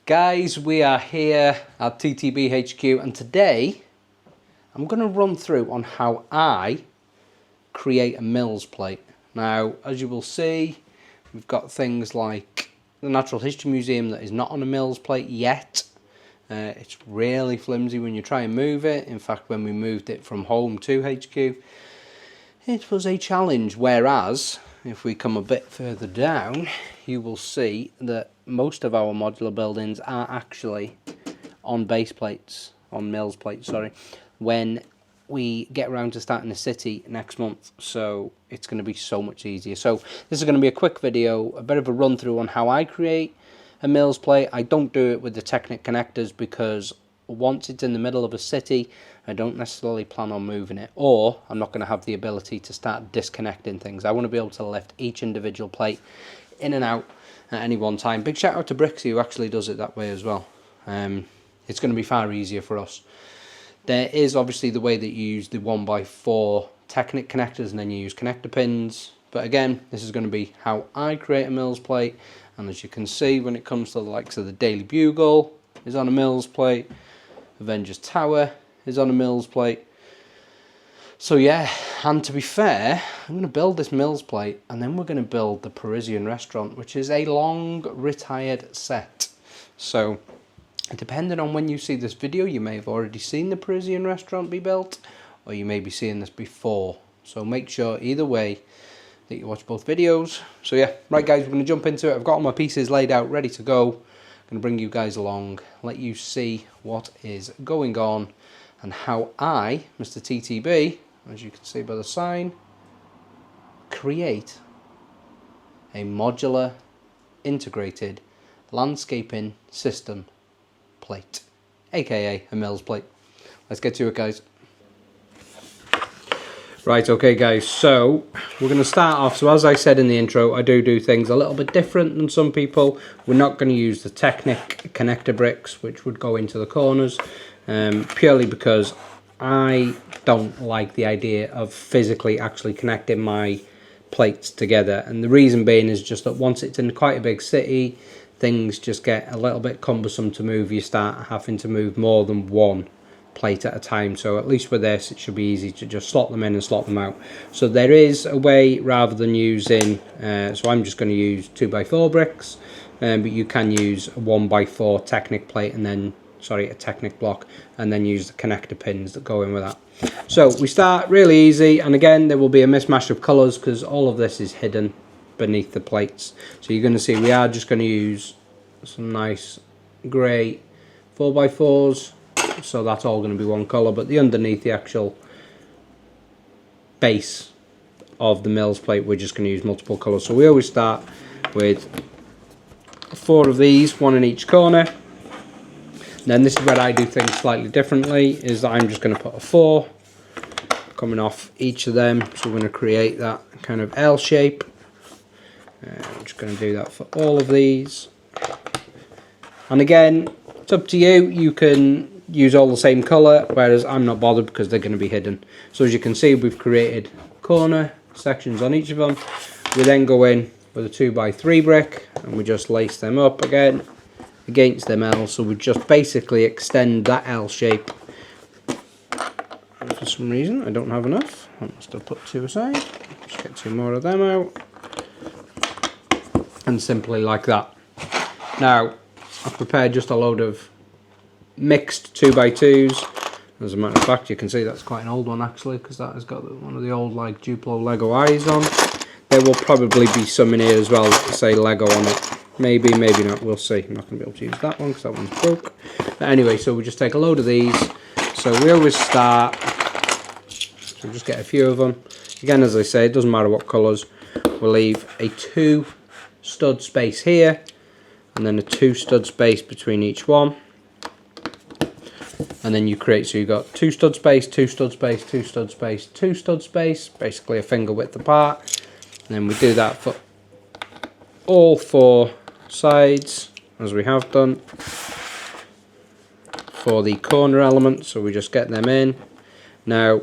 Guys, we are here at TTB HQ, and today I'm going to run through on how I create a MILS plate. Now, as you will see, we've got things like the Natural History Museum that is not on a MILS plate yet. It's really flimsy when you try and move it. In fact, when we moved it from home to HQ, it was a challenge. Whereas, if we come a bit further down, you will see that most of our modular buildings are actually on base plates, on MILS plates, sorry, when we get around to starting the city next month. So it's going to be so much easier. So this is going to be a quick video, a bit of a run through on how I create a MILS plate. I don't do it with the Technic connectors because once it's in the middle of a city, I don't necessarily plan on moving it, or I'm not going to have the ability to start disconnecting things. I want to be able to lift each individual plate in and out at any one time. Big shout out to Brixie who actually does it that way as well. It's going to be far easier for us. There is obviously the way that you use the 1x4 Technic connectors and then you use connector pins, but again, this is going to be how I create a MILS plate. And as you can see, when it comes to the likes of the Daily Bugle is on a MILS plate, Avengers Tower is on a MILS plate. So yeah, and to be fair, I'm going to build this MILS plate and then we're going to build the Parisian restaurant, which is a long retired set. So depending on when you see this video, you may have already seen the Parisian restaurant be built, or you may be seeing this before. So make sure either way that you watch both videos. So yeah, right guys, we're going to jump into it. I've got all my pieces laid out, ready to go. I'm going to bring you guys along, let you see what is going on and how I, Mr. TTB, as you can see by the sign, create a modular integrated landscaping system plate, aka a MILS plate. Let's get to it, guys. Right, okay guys, so we're going to start off. So as I said in the intro, I do things a little bit different than some people. We're not going to use the Technic connector bricks, which would go into the corners, purely because I don't like the idea of physically actually connecting my plates together. And the reason being is just that once it's in quite a big city, things just get a little bit cumbersome to move. You start having to move more than one plate at a time. So at least with this, it should be easy to just slot them in and slot them out. So there is a way, rather than using, so I'm just going to use 2x4 bricks, but you can use a 1x4 Technic plate and then, sorry, a Technic block, and then use the connector pins that go in with that. So we start really easy, and again there will be a mismatch of colours because all of this is hidden beneath the plates. So you're going to see we are just going to use some nice grey 4x4s. So that's all going to be one colour, but the underneath, the actual base of the MILS plate, we're just going to use multiple colours. So we always start with 4 of these, 1 in each corner. Then this is where I do things slightly differently, is that I'm just going to put a 4 coming off each of them. So we're going to create that kind of L shape. I'm just going to do that for all of these. And again, it's up to you. You can use all the same colour, whereas I'm not bothered because they're going to be hidden. So as you can see, we've created corner sections on each of them. We then go in with a 2x3 brick and we just lace them up again against them L. So we just basically extend that L shape. And for some reason I don't have enough. I must have put 2 aside. Just get 2 more of them out. And simply like that. Now I've prepared just a load of mixed 2x2s. As a matter of fact, you can see that's quite an old one actually, because that has got one of the old like Duplo Lego eyes on. There will probably be some in here as well that say Lego on it. Maybe, maybe not, we'll see. I'm not going to be able to use that one because that one's broke. But anyway, so we just take a load of these. So we always start, so just get a few of them. Again, as I say, it doesn't matter what colours. We'll leave a 2 stud space here, and then a 2 stud space between each one. And then you create, so you've got 2 stud space, 2 stud space, 2 stud space, 2 stud space, basically a finger width apart. And then we do that for all 4 sides, as we have done for the corner element. So we just get them in. Now,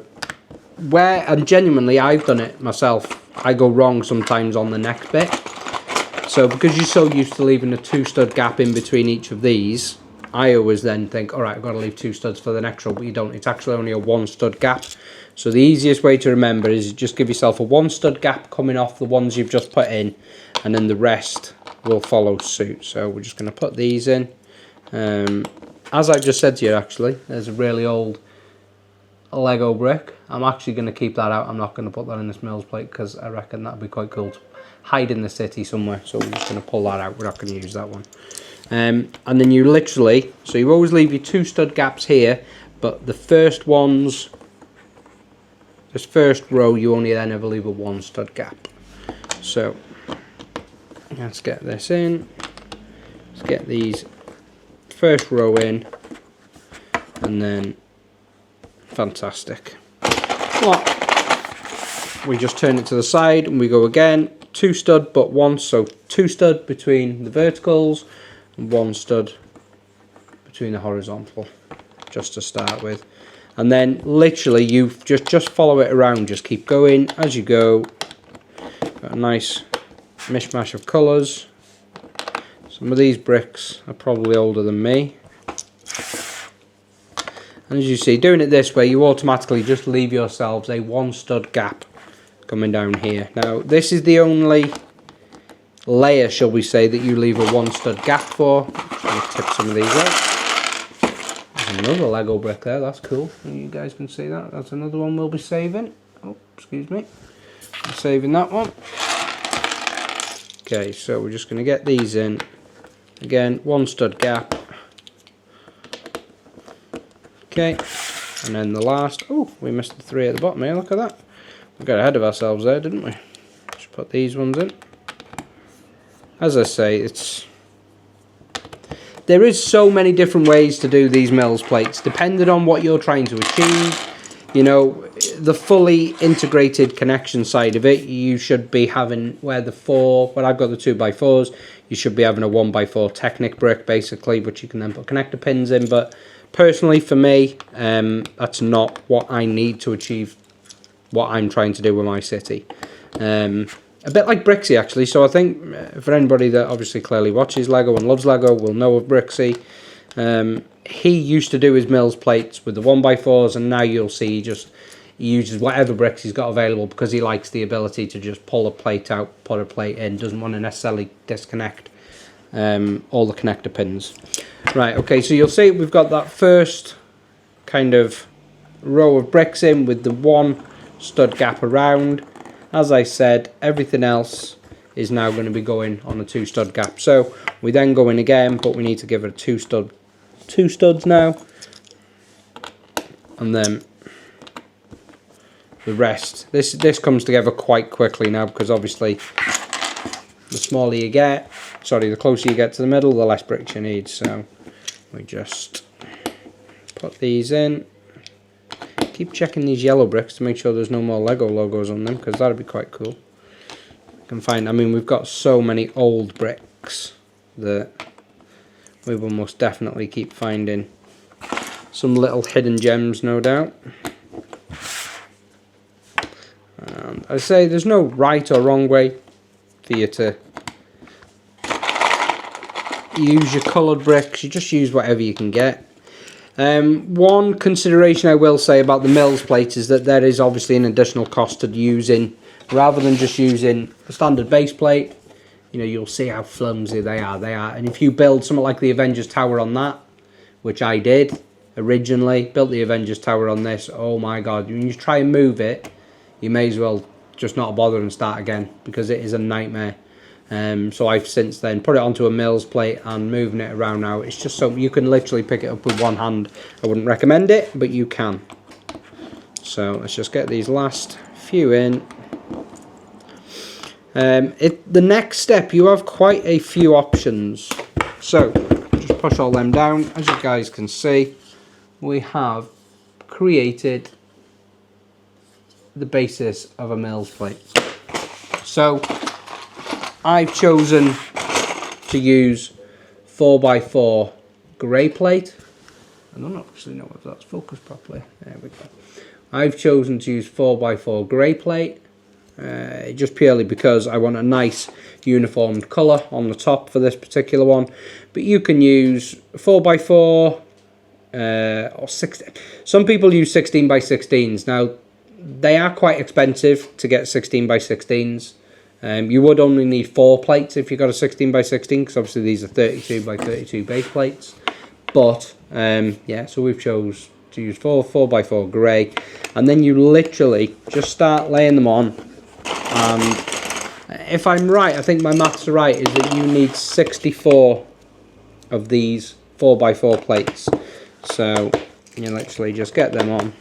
and genuinely I've done it myself, I go wrong sometimes on the neck bit. So because you're so used to leaving a 2 stud gap in between each of these, I always then think, alright, I've got to leave 2 studs for the next row, but you don't. It's actually only a 1 stud gap. So the easiest way to remember is just give yourself a 1 stud gap coming off the ones you've just put in, and then the rest will follow suit. So we're just going to put these in. As I just said to you, actually, there's a really old Lego brick. I'm actually going to keep that out. I'm not going to put that in this MILS plate because I reckon that'd be quite cool to hide in the city somewhere. So we're just going to pull that out. We're not going to use that one. And then you literally, so you always leave your 2 stud gaps here, but the first ones, this first row, you only then ever leave a 1 stud gap. So let's get this in. Let's get these first row in, and then fantastic. Well, we just turn it to the side and we go again. 2 stud but 1, so 2 stud between the verticals and 1 stud between the horizontal, just to start with. And then literally you just follow it around, just keep going as you go. Got a nice mishmash of colours. Some of these bricks are probably older than me. And as you see, doing it this way, you automatically just leave yourselves a 1 stud gap coming down here. Now, this is the only layer, shall we say, that you leave a 1 stud gap for. Just going to tip some of these out. There's another Lego brick there, that's cool. You guys can see that. That's another one we'll be saving. Oh, excuse me. I'm saving that one. Okay, so we're just going to get these in. Again, 1 stud gap. Okay, and then the last, oh, we missed the 3 at the bottom here, look at that. We got ahead of ourselves there, didn't we? Just put these ones in. As I say, there is so many different ways to do these MILS plates, depending on what you're trying to achieve. You know, the fully integrated connection side of it, you should be having, where I've got the 2x4s, you should be having a 1x4 Technic brick, basically, which you can then put connector pins in, but personally, for me, that's not what I need to achieve what I'm trying to do with my city. A bit like Brixie, actually. So I think for anybody that obviously clearly watches Lego and loves Lego will know of Brixie. He used to do his MILS plates with the 1x4s, and now you'll see he uses whatever bricks he's got available because he likes the ability to just pull a plate out, put a plate in, doesn't want to necessarily disconnect all the connector pins. Right, okay, so you'll see we've got that first kind of row of bricks in with the 1 stud gap around. As I said, everything else is now going to be going on a 2 stud gap. So we then go in again, but we need to give it a 2 studs now. And then the rest. This comes together quite quickly now because obviously the smaller you get, the closer you get to the middle, the less bricks you need. So we just put these in. Keep checking these yellow bricks to make sure there's no more Lego logos on them, because that'd be quite cool. You can find, I mean, we've got so many old bricks that we will most definitely keep finding some little hidden gems, no doubt. And I say there's no right or wrong way for you to use your coloured bricks. You just use whatever you can get. One consideration I will say about the MILS plate is that there is obviously an additional cost to using, rather than just using a standard base plate. You know, you'll see how flimsy they are. And if you build something like the Avengers Tower on that, which I did originally, built the Avengers Tower on this, oh my god, when you try and move it, you may as well just not bother and start again, because it is a nightmare. So I've since then put it onto a MILS plate and moving it around now. It's just so you can literally pick it up with one hand. I wouldn't recommend it, but you can. So let's just get these last few in. The next step, you have quite a few options. So just push all them down. As you guys can see, we have created the basis of a MILS plate. So I've chosen to use 4x4 grey plate. I don't actually know if that's focused properly. There we go. I've chosen to use 4x4 grey plate, just purely because I want a nice uniformed colour on the top for this particular one. But you can use 4x4 or 6. Some people use 16x16s. Now they are quite expensive to get 16x16s. You would only need 4 plates if you got a 16x16, because obviously these are 32x32 base plates. But yeah, so we've chose to use 4x4 grey, and then you literally just start laying them on. And if I'm right, I think my maths are right, is that you need 64 of these 4x4 plates. So you literally just get them on.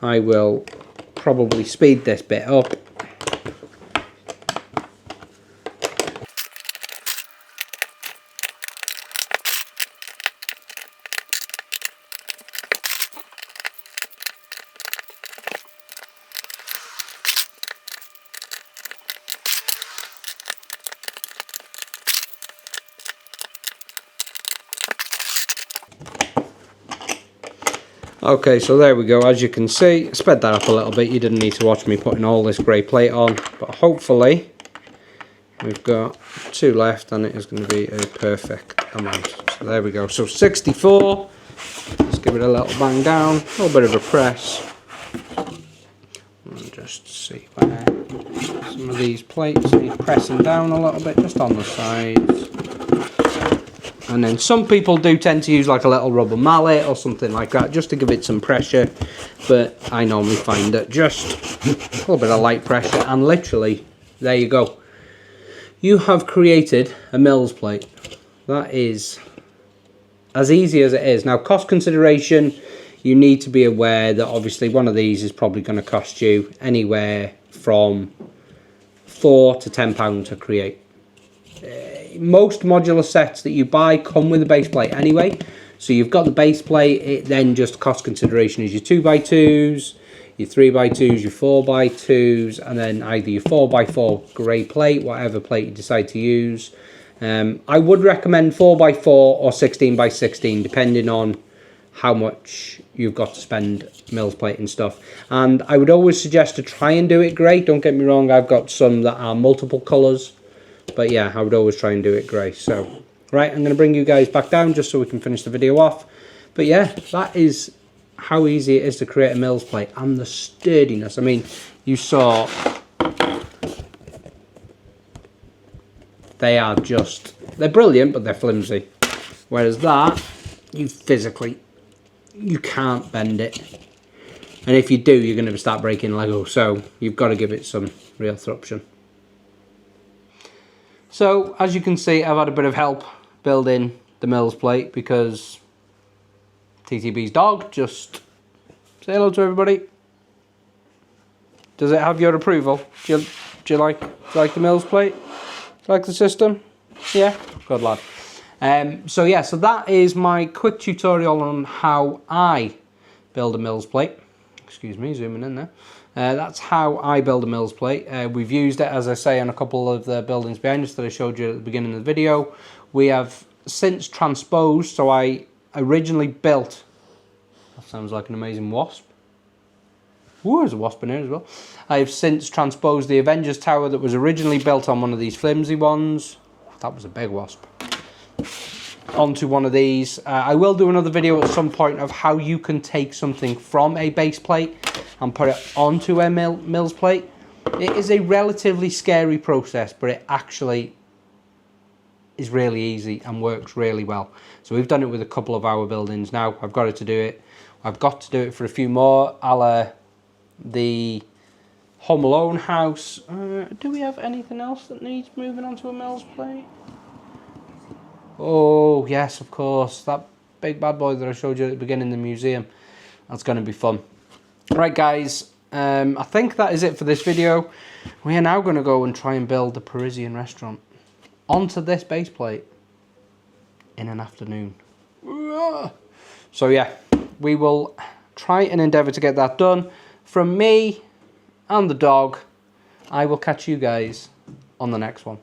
I will probably speed this bit up. Okay, so there we go. As you can see, sped that up a little bit. You didn't need to watch me putting all this grey plate on, but hopefully we've got 2 left and it is going to be a perfect amount. So there we go. So 64. Let's give it a little bang down, a little bit of a press. And just see where some of these plates need pressing down a little bit, just on the sides. And then some people do tend to use like a little rubber mallet or something like that just to give it some pressure, but I normally find that just a little bit of light pressure, and literally there you go, you have created a MILS plate. That is as easy as it is. Now, cost consideration, you need to be aware that obviously one of these is probably going to cost you anywhere from £4 to £10 to create. Most modular sets that you buy come with a base plate anyway, so you've got the base plate. It then just cost consideration is your 2x2s, your 3x2s, your 4x2s, and then either your 4x4 grey plate, whatever plate you decide to use. I would recommend 4x4 or 16x16 depending on how much you've got to spend MILS plate and stuff. And I would always suggest to try and do it grey. Don't get me wrong, I've got some that are multiple colours. But yeah, I would always try and do it grey. So, right, I'm going to bring you guys back down just so we can finish the video off. But yeah, that is how easy it is to create a MILS plate, and the sturdiness. I mean, you saw, they are just, they're brilliant, but they're flimsy. Whereas that, you can't bend it. And if you do, you're going to start breaking Lego. So you've got to give it some real thruption. So, as you can see, I've had a bit of help building the MILS plate because TTB's dog just... Say hello to everybody. Does it have your approval? Do you like the MILS plate? Do you like the system? Yeah? Good lad. So yeah, so that is my quick tutorial on how I build a MILS plate. Excuse me, zooming in there. That's how I build a MILS plate. We've used it, as I say, on a couple of the buildings behind us that I showed you at the beginning of the video. We have since transposed, so I originally built, that sounds like an amazing wasp. Ooh, there's a wasp in here as well. I've since transposed the Avengers Tower that was originally built on one of these flimsy ones. That was a big wasp. Onto one of these. I will do another video at some point of how you can take something from a base plate and put it onto a MILS plate. It is a relatively scary process, but it actually is really easy and works really well. So we've done it with a couple of our buildings now. I've got to do it. I've got to do it for a few more, a la the Home Alone house. Do we have anything else that needs moving onto a MILS plate? Oh, yes, of course. That big bad boy that I showed you at the beginning of the museum. That's going to be fun. Right, guys. I think that is it for this video. We are now going to go and try and build the Parisian restaurant onto this base plate in an afternoon. So, yeah, we will try and endeavour to get that done. From me and the dog, I will catch you guys on the next one.